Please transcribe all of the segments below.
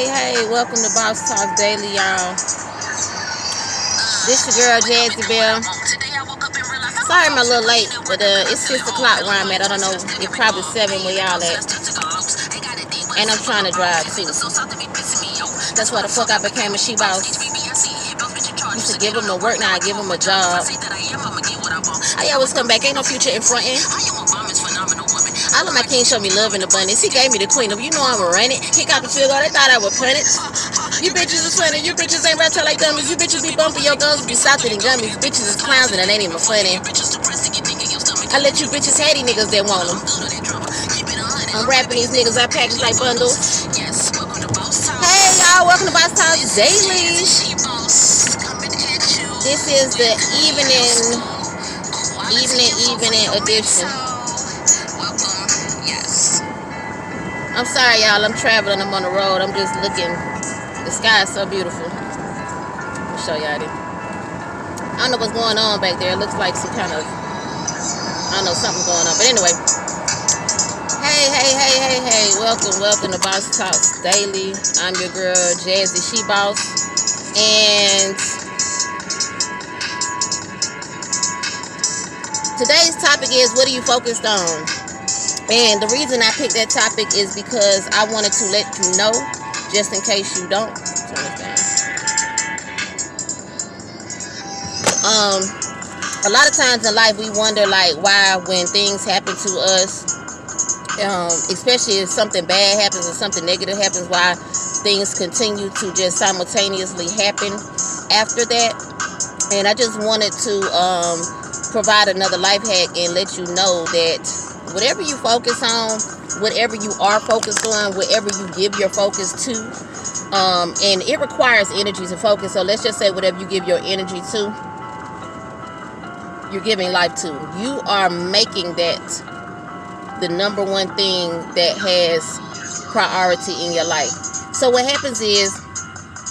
Hey, welcome to Boss Talk Daily, y'all. This your girl, Jazzy Bell. Sorry I'm a little late, but it's 6 o'clock where I'm at. I don't know, it's probably 7 where y'all at. And I'm trying to drive, too. That's why the fuck I became a she-boss. Used to give them a work, now I give them a job. I always come back, ain't no future in front end. All of my kings show me love in abundance. He gave me the queen of, you know I'ma run it. Kick out the field goal, they thought I would punt it. You bitches is funny, you bitches ain't ratchet like dummies. You bitches be bumping your guns, be softer than gummies. Bitches is clowns and it ain't even funny. I let you bitches have these niggas that want them. I'm rapping these niggas, I package like bundles. Hey y'all, welcome to Boss Talk Daily. This is the evening edition. I'm sorry y'all, I'm traveling, I'm on the road, I'm just looking. The sky is so beautiful. I'll show y'all this. I don't know what's going on back there. It looks like some kind of, I don't know, something going on. But anyway. Hey. Welcome to Boss Talks Daily. I'm your girl, Jazzy She Boss. And today's topic is, what are you focused on? And the reason I picked that topic is because I wanted to let you know, just in case you don't. Turn this down. A lot of times in life we wonder like why when things happen to us, especially if something bad happens or something negative happens, why things continue to just simultaneously happen after that. And I just wanted to provide another life hack and let you know that whatever you focus on, whatever you are focused on, whatever you give your focus to, and it requires energy to focus. So let's just say whatever you give your energy to, you're giving life to. You are making that the number one thing that has priority in your life. So what happens is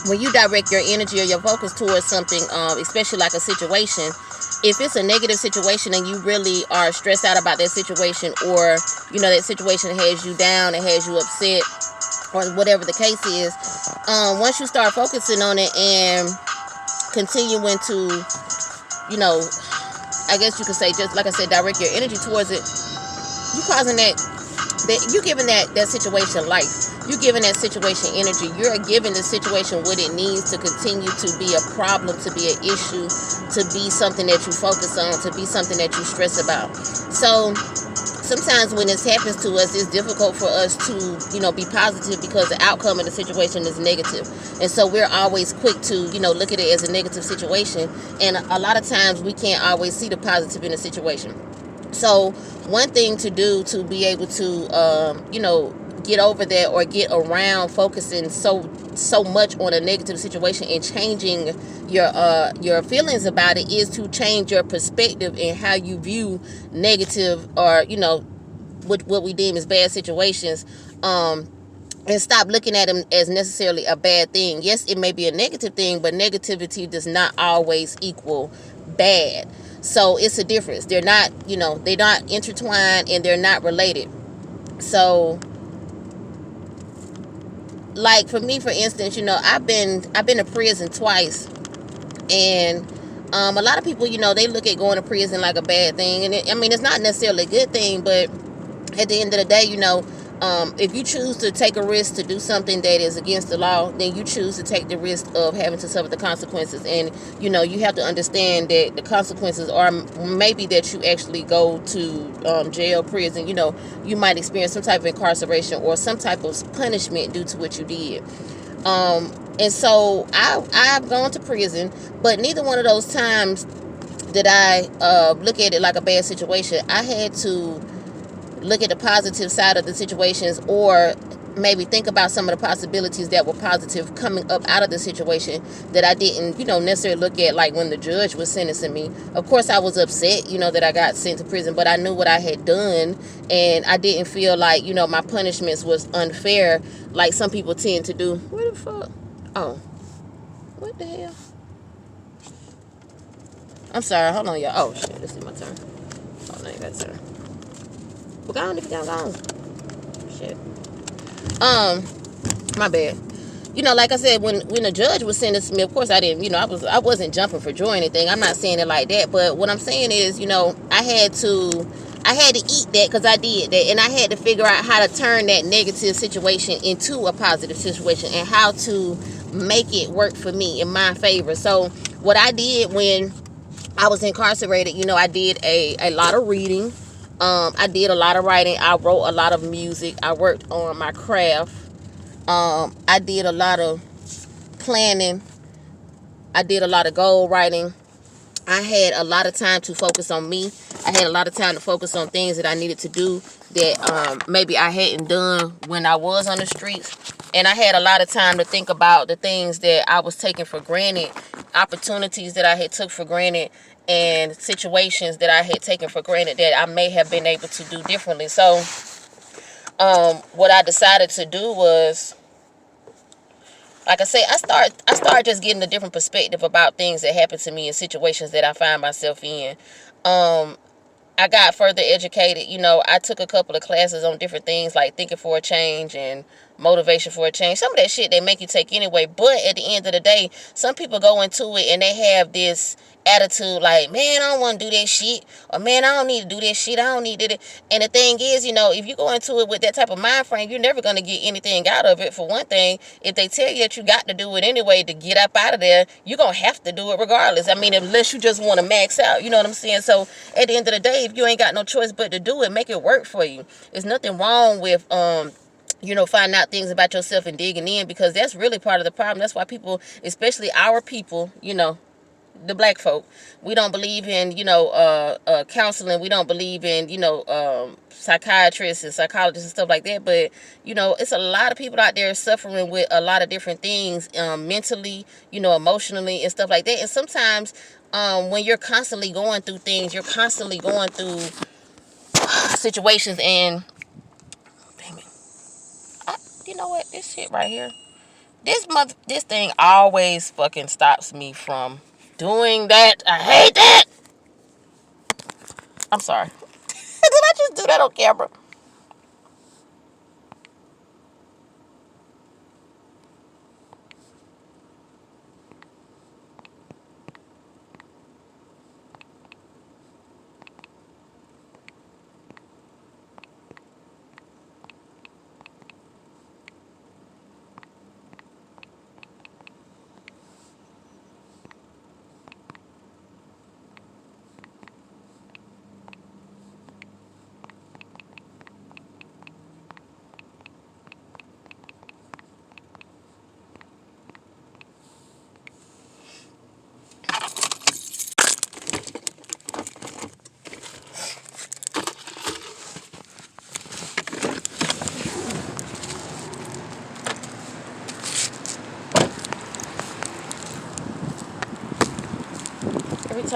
when you direct your energy or your focus towards something, especially like a situation, if it's a negative situation and you really are stressed out about that situation, or you know that situation has you down, it has you upset, or whatever the case is, once you start focusing on it and continuing to, you know, I guess you could say, just like I said, direct your energy towards it, you causing that you giving that situation life. You giving that situation energy. You're giving the situation what it needs to continue to be a problem, to be an issue, to be something that you focus on, to be something that you stress about. So sometimes when this happens to us, it's difficult for us to, you know, be positive because the outcome of the situation is negative. And so we're always quick to, you know, look at it as a negative situation. And a lot of times we can't always see the positive in a situation. So one thing to do to be able to, you know, get over that or get around focusing so much on a negative situation and changing your feelings about it is to change your perspective in how you view negative, or, you know, what we deem as bad situations, and stop looking at them as necessarily a bad thing. Yes, it may be a negative thing, but negativity does not always equal bad. So it's a difference. They're not, you know, they're not intertwined and they're not related. So like for me, for instance, you know, I've been to prison twice, and a lot of people, you know, they look at going to prison like a bad thing, and it's not necessarily a good thing, but at the end of the day, you know, if you choose to take a risk to do something that is against the law, then you choose to take the risk of having to suffer the consequences. And, you know, you have to understand that the consequences are maybe that you actually go to jail, prison. You know, you might experience some type of incarceration or some type of punishment due to what you did. And so I've gone to prison, but neither one of those times did I look at it like a bad situation. I had to look at the positive side of the situations, or maybe think about some of the possibilities that were positive coming up out of the situation that I didn't, necessarily look at, like when the judge was sentencing me. Of course, I was upset, that I got sent to prison, but I knew what I had done, and I didn't feel like, my punishments was unfair, like some people tend to do. Where the fuck? Oh, what the hell? I'm sorry, hold on, y'all. Oh, shit, this is my turn. Oh, no, you got turn. Well, go on if you got on. Shit. My bad. Like I said, when the judge was sentencing me, of course I didn't, I wasn't jumping for joy or anything. I'm not saying it like that, but what I'm saying is, I had to eat that because I did that, and I had to figure out how to turn that negative situation into a positive situation and how to make it work for me in my favor. So what I did when I was incarcerated, I did a lot of reading. I did a lot of writing. I wrote a lot of music. I worked on my craft. I did a lot of planning. I did a lot of goal writing. I had a lot of time to focus on me. I had a lot of time to focus on things that I needed to do that maybe I hadn't done when I was on the streets. And I had a lot of time to think about the things that I was taking for granted, opportunities that I had took for granted, and situations that I had taken for granted that I may have been able to do differently. So what I decided to do was, like I say, I start just getting a different perspective about things that happen to me and situations that I find myself in. I got further educated. I took a couple of classes on different things like thinking for a change and motivation for a change. Some of that shit they make you take anyway. But at the end of the day, some people go into it and they have this attitude like, man, I don't want to do that shit, or man, I don't need to do that shit, I don't need it. And the thing is, if you go into it with that type of mind frame, you're never going to get anything out of it. For one thing, if they tell you that you got to do it anyway to get up out of there, you're going to have to do it regardless. I mean, unless you just want to max out, you know what I'm saying? So at the end of the day, if you ain't got no choice but to do it, make it work for you. There's nothing wrong with finding out things about yourself and digging in, because that's really part of the problem. That's why people, especially our people, the black folk, we don't believe in counseling. We don't believe in psychiatrists and psychologists and stuff like that. But it's a lot of people out there suffering with a lot of different things, mentally, emotionally and stuff like that. And sometimes when you're constantly going through things, you're constantly going through situations, and damn it, you know what, this shit right here, this thing always fucking stops me from doing that. I hate that. I'm sorry. Did I just do that on camera?